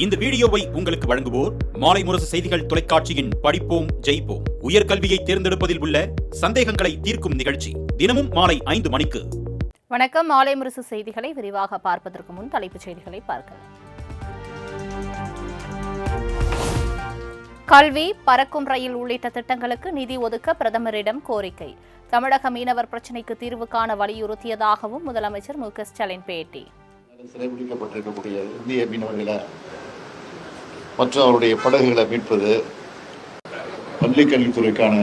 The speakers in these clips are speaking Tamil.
இந்த வீடியோவை உங்களுக்கு வழங்குவோர் மாலை முரசு செய்திகள் தொலைக்காட்சியின் படிப்போம் ஜெயிப்போம் உயர்கல்வியை தேர்ந்தெடுப்பதில் உள்ள சந்தேகங்களை தீர்க்கும் நிகழ்ச்சி தினமும் மாலை 5 மணிக்கு. வணக்கம். மாலை முரசு செய்திகளை விரிவாக பார்ப்பதற்கு முன் தலைப்புச் செய்திகளை பார்க்கலாம். கல்வி, பறக்கும் ரயில் உள்ளிட்ட திட்டங்களுக்கு நிதி ஒதுக்க பிரதமரிடம் கோரிக்கை. தமிழக மீனவர் பிரச்சினைக்கு தீர்வு காண வலியுறுத்தியதாகவும் முதலமைச்சர் மு க ஸ்டாலின் பேட்டி. சிறைபிடிக்கப்பட்டிருக்கக்கூடிய இந்திய மீனவர்களை மற்றும் அவருடைய படகுகளை மீட்பது, பள்ளிக் கல்வித்துறைக்கான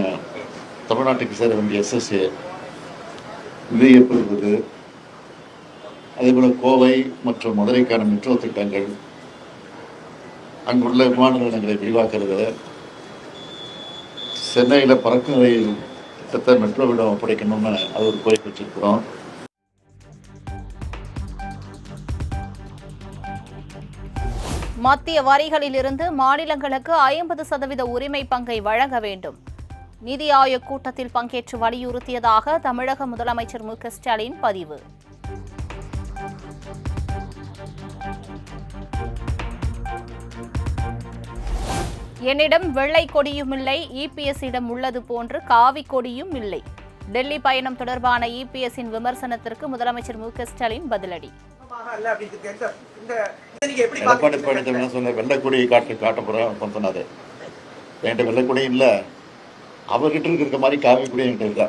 தமிழ்நாட்டுக்கு சேர வேண்டிய SSA நிதியை பெறுவது, அதேபோல கோவை மற்றும் மதுரைக்கான மெட்ரோ திட்டங்கள், அங்குள்ள விமான நிலையங்களை விரிவாக்குறது, சென்னையில் பறக்கும் ரயில் திட்டத்தை மெட்ரோவிடம் ஒப்படைக்கணும்னு அது ஒரு கோரிக்கை வச்சிருக்கிறோம். மத்திய வரிகளிலிருந்து மாநிலங்களுக்கு 50% உரிமை பங்கை வழங்க வேண்டும். நிதி ஆயோக் கூட்டத்தில் பங்கேற்று வலியுறுத்தியதாக தமிழக முதலமைச்சர் மு க ஸ்டாலின் பதிவு. என்னிடம் வெள்ளை கொடியும் இல்லை, EPS இடம் உள்ளது போன்று காவி கொடியும் இல்லை. டெல்லி பயணம் தொடர்பான EPS-இன் விமர்சனத்திற்கு முதலமைச்சர் மு க ஸ்டாலின் பதிலடி. எடப்பாடி பழனிசாமி சொன்ன வெள்ளைக்கொடியை காட்ட போறேன் சொன்னாரு. என்கிட்ட வெள்ளைக்கொடி இல்ல, அவர்கிட்ட இருக்கிற மாதிரி காவி கொடி என்கிட்ட இருக்கா.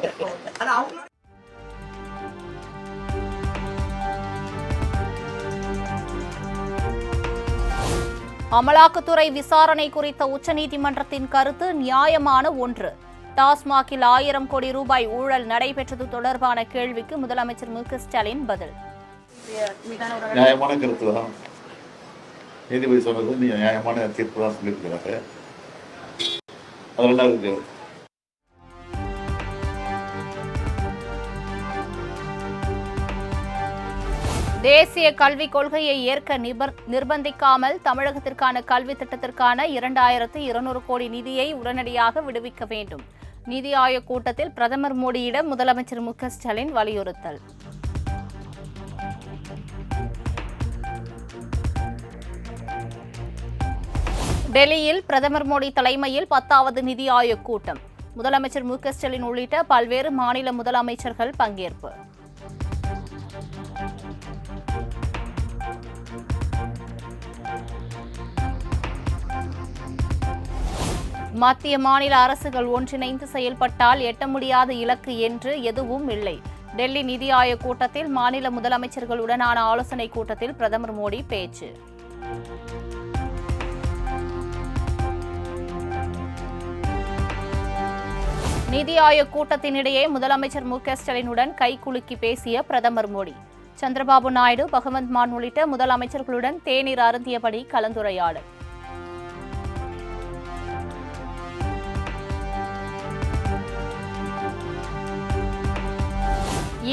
அமலாக்கத்துறை விசாரணை குறித்த உச்சநீதிமன்றத்தின் கருத்து நியாயமான ஒன்று. டாஸ்மாகில் 1000 கோடி ரூபாய் ஊழல் நடைபெற்றது தொடர்பான கேள்விக்கு முதலமைச்சர் மு க ஸ்டாலின் பதில். நியாயமான கருத்து தான் நீதிபதி சொன்னது, நியாயமான தீர்ப்பு தான் சொல்லியிருக்கிறாரு. அதெல்லாம் இருக்கு. தேசிய கல்விக் கொள்கையை ஏற்க நிர்பந்திக்காமல் தமிழகத்திற்கான கல்வி திட்டத்திற்கான 2200 கோடி நிதியை உடனடியாக விடுவிக்க வேண்டும். நிதி ஆயோக் கூட்டத்தில் பிரதமர் மோடியிடம் முதலமைச்சர் மு க ஸ்டாலின் வலியுறுத்தல். டெல்லியில் பிரதமர் மோடி தலைமையில் 10வது நிதி ஆயோக் கூட்டம். முதலமைச்சர் மு க ஸ்டாலின் உள்ளிட்ட பல்வேறு மாநில முதலமைச்சர்கள் பங்கேற்பு. மத்திய மாநில அரசுகள் ஒன்றிணைந்து செயல்பட்டால் எட்ட முடியாத இலக்கு என்று எதுவும் இல்லை. டெல்லி நிதி ஆயோக் கூட்டத்தில் மாநில முதலமைச்சர்களுடனான ஆலோசனைக் கூட்டத்தில் பிரதமர் மோடி பேச்சு. நிதி ஆயோக் கூட்டத்தினிடையே முதலமைச்சர் மு க ஸ்டாலினுடன் கைகுலுக்கி பேசிய பிரதமர் மோடி. சந்திரபாபு நாயுடு, பகவந்த் மான் உள்ளிட்ட முதலமைச்சர்களுடன் தேநீர் அருந்தியபடி கலந்துரையாடல்.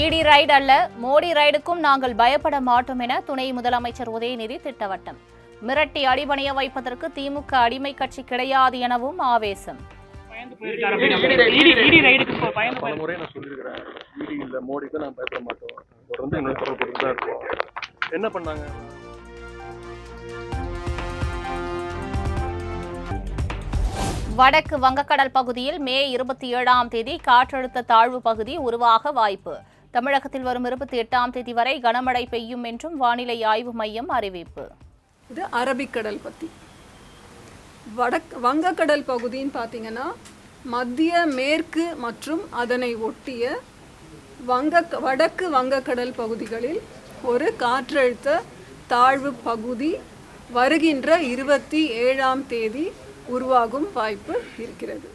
ED ரைடு அல்ல, மோடி ரைடுக்கும் நாங்கள் பயப்பட மாட்டோம் என துணை முதலமைச்சர் உதயநிதி திட்டவட்டம். மிரட்டி அடிபணிய வைப்பதற்கு திமுக அடிமை கட்சி கிடையாது எனவும் ஆவேசம். என்ன பண்ணாங்க? வடக்கு வங்கக்கடல் பகுதியில் மே 27ஆம் தேதி காற்றழுத்த தாழ்வு பகுதி உருவாக வாய்ப்பு. தமிழகத்தில் வரும் 28ஆம் தேதி வரை கனமழை பெய்யும் என்றும் வானிலை ஆய்வு மையம் அறிவிப்பு. இது அரபிக்கடல் பற்றி. வங்கக்கடல் பகுதின்னு பார்த்தீங்கன்னா மத்திய மேற்கு மற்றும் அதனை ஒட்டிய வடக்கு வங்கக்கடல் பகுதிகளில் ஒரு காற்றழுத்த தாழ்வு பகுதி வருகின்ற 27ஆம் தேதி உருவாகும் வாய்ப்பு இருக்கிறது.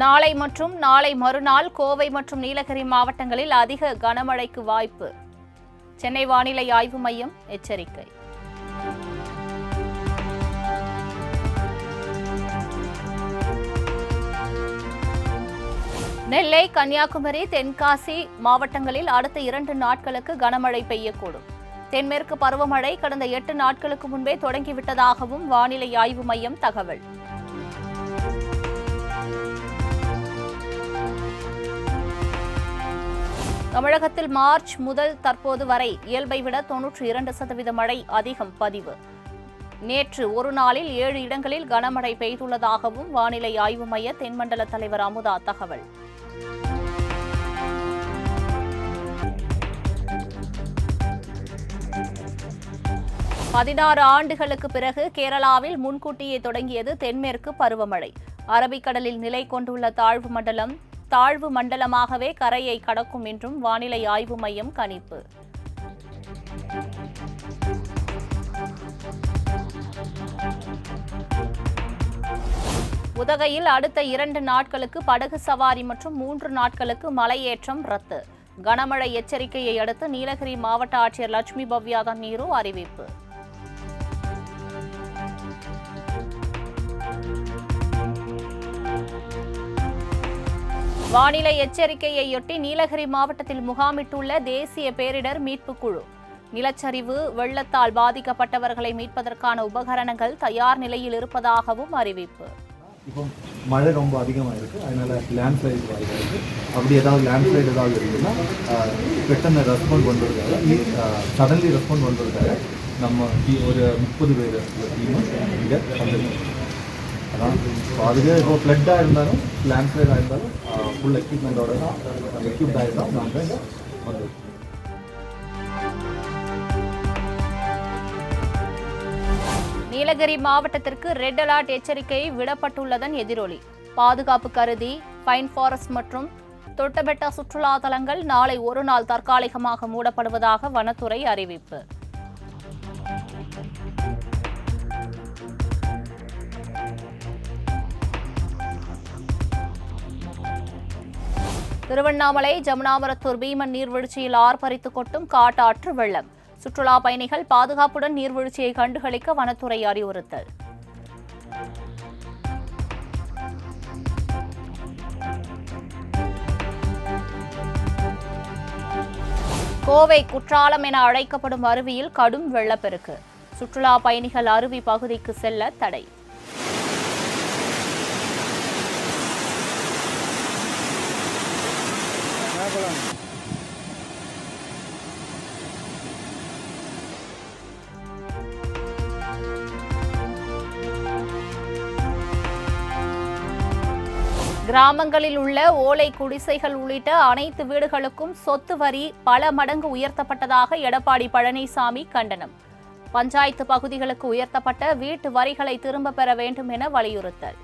நாளை மற்றும் நாளை மறுநாள் கோவை மற்றும் நீலகிரி மாவட்டங்களில் அதிக கனமழைக்கு வாய்ப்பு. சென்னை வானிலை ஆய்வு மையம் எச்சரிக்கை. நெல்லை, கன்னியாகுமரி, தென்காசி மாவட்டங்களில் அடுத்த 2 நாட்களுக்கு கனமழை பெய்யக்கூடும். தென்மேற்கு பருவமழை கடந்த 8 நாட்களுக்கு முன்பே தொடங்கிவிட்டதாகவும் வானிலை ஆய்வு மையம் தகவல். தமிழகத்தில் மார்ச் முதல் தற்போது வரை இயல்பை விட 92% மழை அதிகம் பதிவு. நேற்று ஒரு நாளில் 7 இடங்களில் கனமழை பெய்துள்ளதாகவும் வானிலை ஆய்வு மைய தென்மண்டல தலைவர் அமுதா தகவல். பதினாறு ஆண்டுகளுக்கு பிறகு கேரளாவில் முன்கூட்டியே தொடங்கியது தென்மேற்கு பருவமழை. அரபிக்கடலில் நிலை கொண்டுள்ள தாழ்வு மண்டலமாகவே கரையை கடக்கும் என்றும் வானிலை ஆய்வு மையம் கணிப்பு. உதகையில் அடுத்த 2 நாட்களுக்கு படகு சவாரி மற்றும் 3 நாட்களுக்கு மலையேற்றம் ரத்து. கனமழை எச்சரிக்கையை அடுத்து நீலகிரி மாவட்ட ஆட்சியர் லட்சுமி பவ்யா தண்ணீரு அறிவிப்பு. வானிலை எச்சரிக்கையையொட்டி நீலகிரி மாவட்டத்தில் முகாமிட்டுள்ள தேசிய பேரிடர் மீட்புக் குழு. நிலச்சரிவு வெள்ளத்தால் பாதிக்கப்பட்டவர்களை மீட்பதற்கான உபகரணங்கள் தயார் நிலையில் இருப்பதாகவும் அறிவிப்பு. இப்போ மழை ரொம்ப அதிகமாக இருக்குது, அதனால் லேண்ட்ஸ்லைட் வாய்ப்பு இருக்குது. அப்படி ஏதாவது லேண்ட்ஸ்லைட் ஏதாவது இருக்குதுன்னா பெட்டனை ரெஸ்பாண்ட் பண்ணுறதுக்காக சடன்லி ரெஸ்பாண்ட் பண்ணுறதுக்காக நம்ம ஒரு 30 பேர் டீமும் இங்கே வந்துருக்கோம். அதான் அதுவே இப்போ ஃப்ளட்டாக இருந்தாலும் லேண்ட்ஸ்லைடாக இருந்தாலும் ஃபுல் எக்யூப்மெண்ட்டோட தான் எக்யூப்டாக தான் நாங்கள் வந்துருக்கோம். நீலகிரி மாவட்டத்திற்கு ரெட் அலர்ட் எச்சரிக்கை விடப்பட்டுள்ளதன் எதிரொலி. பாதுகாப்பு கருதி பைன் ஃபாரஸ்ட் மற்றும் தொட்டபெட்டா சுற்றுலா தலங்கள் நாளை ஒரு நாள் தற்காலிகமாக மூடப்படுவதாக வனத்துறை அறிவிப்பு. திருவண்ணாமலை ஜமுனாமரத்தூர் பீமன் நீர்வீழ்ச்சியில் ஆர்ப்பரித்து கொட்டும் காட்டாற்று வெள்ளம். சுற்றுலா பயணிகள் பாதுகாப்புடன் நீர்வீழ்ச்சியை கண்டுகளிக்க வனத்துறை அறிவுறுத்தல். கோவை குற்றாலம் என அழைக்கப்படும் அருவியில் கடும் வெள்ளப்பெருக்கு. சுற்றுலா பயணிகள் அருவி பகுதிக்கு செல்ல தடை. கிராமங்களில் உள்ள ஓலை குடிசைகள் உள்ளிட்ட அனைத்து வீடுகளுக்கும் சொத்து வரி பல மடங்கு உயர்த்தப்பட்டதாக எடப்பாடி பழனிசாமி கண்டனம். பஞ்சாயத்து பகுதிகளுக்கு உயர்த்தப்பட்ட வீட்டு வரிகளை திரும்ப பெற வேண்டும் என வலியுறுத்தல்.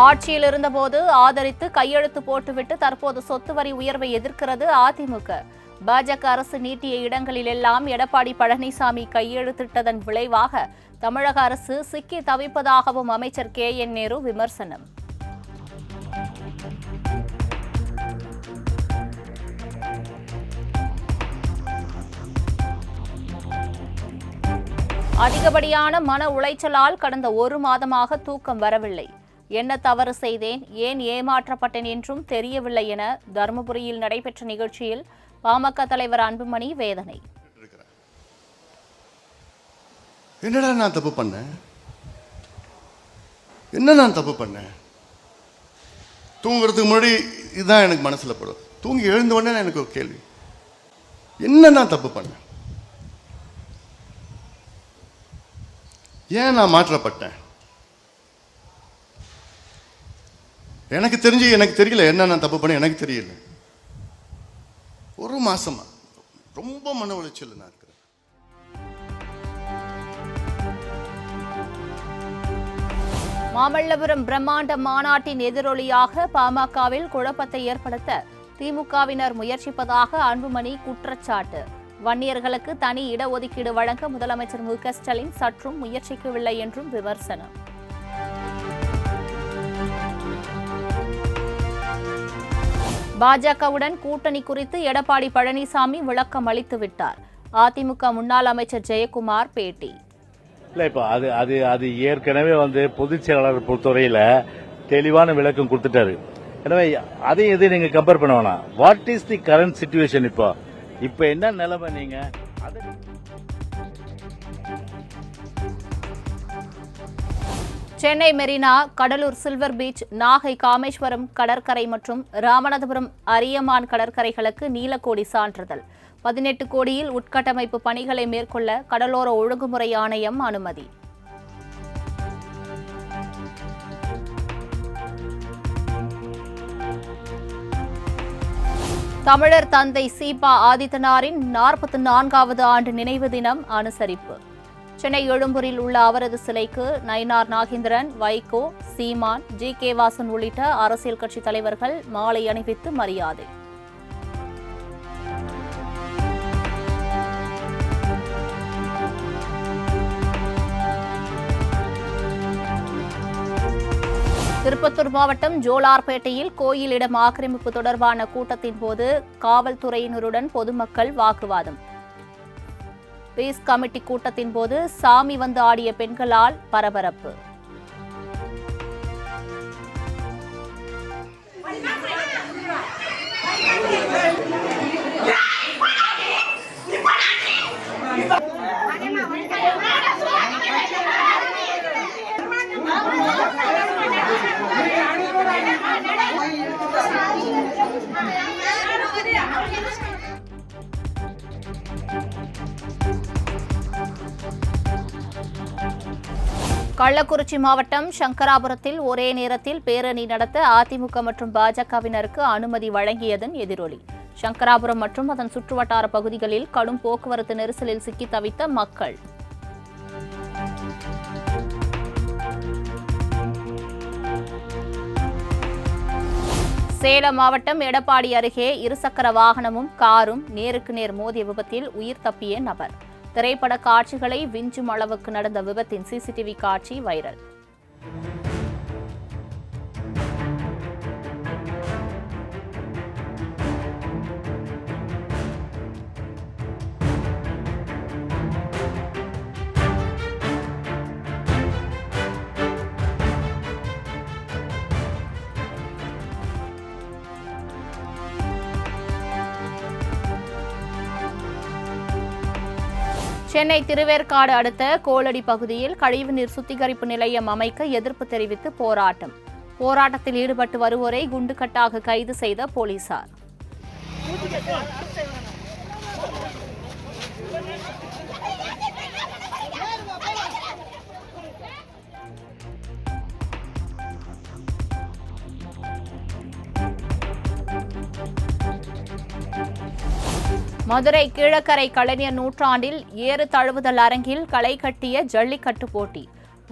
ஆட்சியில் இருந்தபோது ஆதரித்து கையெழுத்து போட்டுவிட்டு தற்போது சொத்து வரி உயர்வை எதிர்க்கிறது அதிமுக. பாஜக அரசு நீட்டிய இடங்களில் எல்லாம் எடப்பாடி பழனிசாமி கையெழுத்திட்டதன் விளைவாக தமிழக அரசு சிக்கி தவிப்பதாகவும் அமைச்சர் KN நேரு விமர்சனம். அதிகப்படியான மன உளைச்சலால் கடந்த 1 மாதமாக தூக்கம் வரவில்லை. என்ன தவறு செய்தேன், ஏன் ஏமாற்றப்பட்டேன் என்றும் தெரியவில்லை என தருமபுரியில் நடைபெற்ற நிகழ்ச்சியில் பாமக தலைவர் அன்புமணி வேதனை. என்னடா நான் தப்பு பண்ணேன்? என்ன நான் தப்பு பண்ணேன்? தூங்குறதுக்கு முன்னாடி இதுதான் எனக்கு மனசுல படும். தூங்கி எழுந்த உடனே எனக்கு ஒரு கேள்வி, என்ன நான் தப்பு பண்ணேன்? ஏன் நான் மாற்றப்பட்டேன்? எனக்கு தெரியல என்ன நான் தப்பு பண்ண. எனக்கு தெரியல. 1 மாசமா ரொம்ப மன உளைச்சல் நான் இருக்கிறேன். மாமல்லபுரம் பிரம்மாண்ட மாநாட்டின் எதிரொலியாக பாமகவில் குழப்பத்தை ஏற்படுத்த திமுகவினர் முயற்சிப்பதாக அன்புமணி குற்றச்சாட்டு. வன்னியர்களுக்கு தனி இடஒதுக்கீடு வழங்க முதலமைச்சர் மு க ஸ்டாலின் சற்றும் முயற்சிக்கவில்லை என்றும் விமர்சனம். பாஜகவுடன் கூட்டணி குறித்து எடப்பாடி பழனிசாமி விளக்கம் அளித்து விட்டார். அதிமுக முன்னாள் அமைச்சர் ஜெயக்குமார் பேட்டி. இல்ல இப்ப அது ஏற்கனவே பொதுச் செயலாளர் பொறுத்தவரையில தெளிவான விளக்கம் கொடுத்துட்டாரு. எனவே அதையும் எதையும் நீங்க கம்பேர் பண்ண வேணாம். What is the current situation? இப்ப என்ன நிலைமை? நீங்க சென்னை மெரினா, கடலூர் சில்வர் பீச், நாகை காமேஸ்வரம் கடற்கரை மற்றும் ராமநாதபுரம் அரியமான் கடற்கரைகளுக்கு நீலக்கோடி சான்றிதழ். 18 கோடியில் உட்கட்டமைப்பு பணிகளை மேற்கொள்ள கடலோர ஒழுங்குமுறை ஆணையம் அனுமதி. தமிழர் தந்தை சீபா ஆதித்தனாரின் 44வது ஆண்டு நினைவு தினம் அனுசரிப்பு. சென்னை எழும்பூரில் உள்ள அவரது சிலைக்கு நயினார் நாகேந்திரன், வைகோ, சீமான், ஜி.கே. வாசன் உள்ளிட்ட அரசியல் கட்சித் தலைவர்கள் மாலை அணிவித்து மரியாதை. திருப்பத்தூர் மாவட்டம் ஜோலார்பேட்டையில் கோயில் இடம் ஆக்கிரமிப்பு தொடர்பான கூட்டத்தின் போது காவல்துறையினருடன் பொதுமக்கள் வாக்குவாதம். பீஸ் கமிட்டி கூட்டத்தின் போது சாமி வந்து ஆடிய பெண்களால் பரபரப்பு. கள்ளக்குறிச்சி மாவட்டம் சங்கராபுரத்தில் ஒரே நேரத்தில் பேரணி நடத்த அதிமுக மற்றும் பாஜகவினருக்கு அனுமதி வழங்கியதன் எதிரொலி. சங்கராபுரம் மற்றும் அதன் சுற்றுவட்டார பகுதிகளில் கடும் போக்குவரத்து நெரிசலில் சிக்கி தவித்த மக்கள். சேலம் மாவட்டம் எடப்பாடி அருகே இருசக்கர வாகனமும் காரும் நேருக்கு நேர் மோதிய விபத்தில் உயிர் தப்பிய நபர். திரைப்பட காட்சிகளை விஞ்சும் அளவுக்கு நடந்த விபத்தின் சிசிடிவி காட்சி வைரல். சென்னை திருவேற்காடு அடுத்த கோலடி பகுதியில் கழிவுநீர் சுத்திகரிப்பு நிலையம் அமைக்க எதிர்ப்பு தெரிவித்து போராட்டம். போராட்டத்தில் ஈடுபட்டு வருவோரை குண்டுகட்டாக கைது செய்த போலீசார். மதுரை கீழக்கரை கலைஞர் நூற்றாண்டில் ஏறு தழுவுதல் அரங்கில் களை கட்டிய ஜல்லிக்கட்டு போட்டி.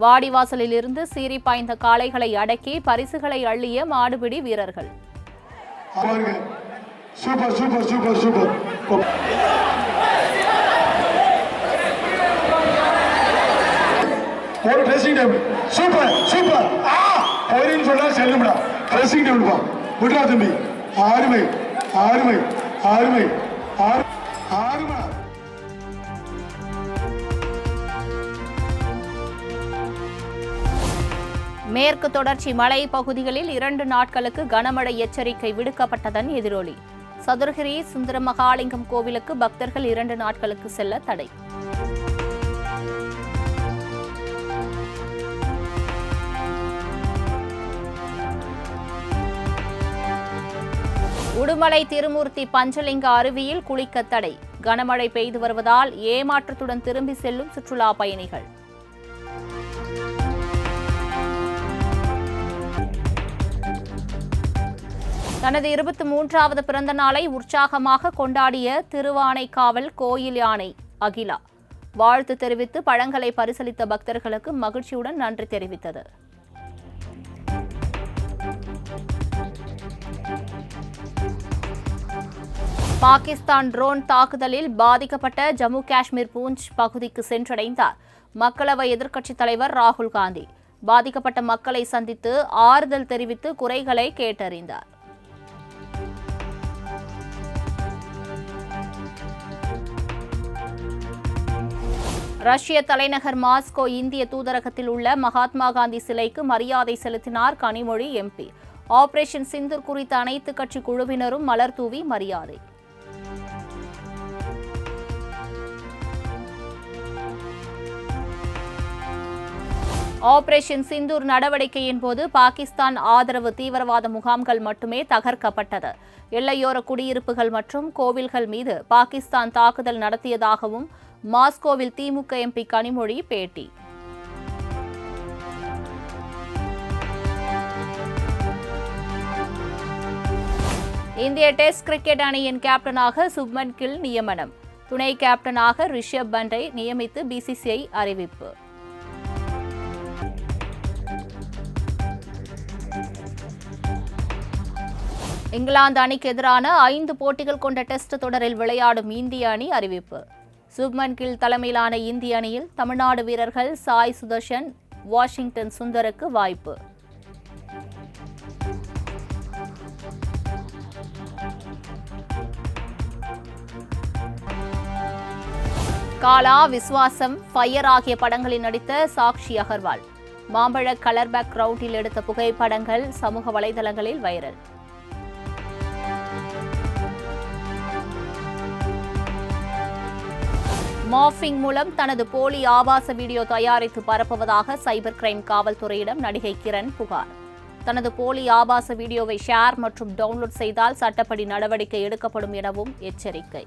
வாடிவாசலில் இருந்து சீறி பாய்ந்த காளைகளை அடக்கி பரிசுகளை அள்ளிய மாடுபிடி வீரர்கள். Super super super super. ஒரு ட்ரெஸ்ஸிங் டேபிள் சூப்பர் சூப்பர். போயின்னு சொன்னா செல்லும்டா. ட்ரெஸ்ஸிங் டேபிள் பா விட்றா தம்பி. ஆறுமை ஆறுமை ஆறுமை ஆறுமை. மேற்கு தொடர்ச்சி மலை பகுதிகளில் 2 நாட்களுக்கு கனமழை எச்சரிக்கை விடுக்கப்பட்டதன் எதிரொலி. சதுரகிரி சுந்தரமகாலிங்கம் கோவிலுக்கு பக்தர்கள் 2 நாட்களுக்கு செல்ல தடை. உடுமலை திருமூர்த்தி பஞ்சலிங்க அருவியில் குளிக்க தடை. கனமழை பெய்து வருவதால் ஏமாற்றத்துடன் திரும்பி செல்லும் சுற்றுலா பயணிகள். தனது 23வது பிறந்த நாளை உற்சாகமாக கொண்டாடிய திருவானைக்காவல் கோயில் யானை அகிலா வாழ்த்து தெரிவித்து பழங்களை பரிசளித்த பக்தர்களுக்கு மகிழ்ச்சியுடன் நன்றி தெரிவித்தது. பாகிஸ்தான் ட்ரோன் தாக்குதலில் பாதிக்கப்பட்ட ஜம்மு காஷ்மீர் பூஞ்ச் பகுதிக்கு சென்றடைந்தார் மக்களவை எதிர்க்கட்சித் தலைவர் ராகுல் காந்தி. பாதிக்கப்பட்ட மக்களை சந்தித்து ஆறுதல் தெரிவித்து குறைகளை கேட்டறிந்தார். ரஷ்ய தலைநகர் மாஸ்கோ இந்திய தூதரகத்தில் உள்ள மகாத்மா காந்தி சிலைக்கு மரியாதை செலுத்தினார் கனிமொழி எம்பி. ஆபரேஷன் சிந்தூர் குறித்த அனைத்து கட்சி குழுவினரும் மலர் தூவி மரியாதை. ஆபரேஷன் சிந்தூர் நடவடிக்கையின் போது பாகிஸ்தான் ஆதரவு தீவிரவாத முகாம்கள் மட்டுமே தகர்க்கப்பட்டது. எல்லையோர குடியிருப்புகள் மற்றும் கோவில்கள் மீது பாகிஸ்தான் தாக்குதல் நடத்தியதாகவும் மாஸ்கோவில் திமுக எம்பி கனிமொழி பேட்டி. இந்திய டெஸ்ட் கிரிக்கெட் அணியின் கேப்டனாக சுப்மன் கில் நியமனம். துணை கேப்டனாக ரிஷப் பண்டை நியமித்து பிசிசிஐ அறிவிப்பு. இங்கிலாந்து அணிக்கு எதிரான 5 போட்டிகள் கொண்ட டெஸ்ட் தொடரில் விளையாடும் இந்திய அணி அறிவிப்பு. சுப்மன் கில் தலைமையிலான இந்திய அணியில் தமிழ்நாடு வீரர்கள் சாய் சுதர்ஷன், வாஷிங்டன் சுந்தருக்கு வாய்ப்பு. காலா, விஸ்வாசம், ஃபயர் ஆகிய படங்களில் நடித்த சாக்ஷி அகர்வால் மாம்பழ கலர் பேக் கிரவுண்டில் எடுத்த புகைப்படங்கள் சமூக வலைதளங்களில் வைரல். மார்பிங் மூலம் தனது போலி ஆபாச வீடியோ தயாரித்து பரப்புவதாக சைபர் கிரைம் காவல்துறையிடம் நடிகை கிரண் புகார். தனது போலி ஆபாச வீடியோவை ஷேர் மற்றும் டவுன்லோட் செய்தால் சட்டப்படி நடவடிக்கை எடுக்கப்படும் எனவும் எச்சரிக்கை.